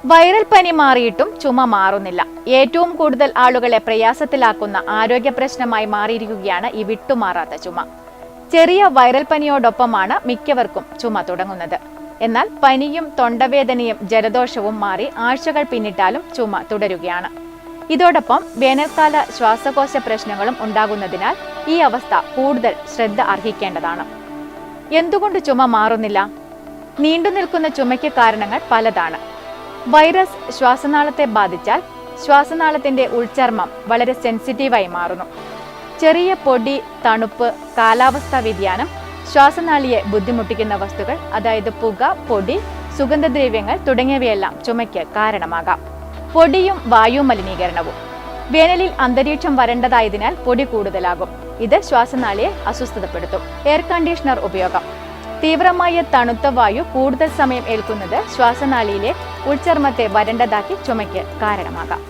Viral പനി മാറിയിട്ടും ചുമ മാറുന്നില്ല. ഏറ്റവും കൂടുതൽ ആളുകളെ പ്രയാസത്തിലാക്കുന്ന ആരോഗ്യ പ്രശ്നമായി മാറിയിരിക്കുകയാണ് ഈ വിട്ടുമാറാത്ത ചുമ. ചെറിയ വൈറൽ പനിയോടൊപ്പമാണ് മിക്കവർക്കും ചുമ തുടങ്ങുന്നത്. എന്നാൽ പനിയും തൊണ്ടവേദനയും ജലദോഷവും മാറി ആഴ്ചകൾ പിന്നിട്ടാലും ചുമ തുടരുകയാണ്. ഇതോടൊപ്പം വേനൽക്കാല ശ്വാസകോശ പ്രശ്നങ്ങളും ഉണ്ടാകുന്നതിനാൽ ഈ അവസ്ഥ കൂടുതൽ ശ്രദ്ധ അർഹിക്കേണ്ടതാണ്. എന്തുകൊണ്ട് ചുമ മാറുന്നില്ല? നീണ്ടുനിൽക്കുന്ന ചുമയ്ക്ക് കാരണങ്ങൾ പലതാണ്. വൈറസ് ശ്വാസനാളത്തെ ബാധിച്ചാൽ ശ്വാസനാളത്തിന്റെ ഉൾച്ചർമ്മം വളരെ സെൻസിറ്റീവായി മാറുന്നു. ചെറിയ പൊടി, തണുപ്പ്, കാലാവസ്ഥാ വ്യതിയാനം, ശ്വാസനാളിയെ ബുദ്ധിമുട്ടിക്കുന്ന വസ്തുക്കൾ, അതായത് പുക, പൊടി, സുഗന്ധദ്രവ്യങ്ങൾ തുടങ്ങിയവയെല്ലാം ചുമയ്ക്ക് കാരണമാകാം. പൊടിയും വായു മലിനീകരണവും. വേനലിൽ അന്തരീക്ഷം വരണ്ടതായതിനാൽ പൊടി കൂടുതലാകും. ഇത് ശ്വാസനാളിയെ അസ്വസ്ഥതപ്പെടുത്തും. എയർ കണ്ടീഷണർ ഉപയോഗം. തീവ്രമായ തണുത്ത വായു കൂടുതൽ സമയം ഏൽക്കുന്നത് ശ്വാസനാളിയിലെ ഉൾച്ചർമ്മത്തെ വരണ്ടതാക്കി ചുമയ്ക്ക് കാരണമാകാം.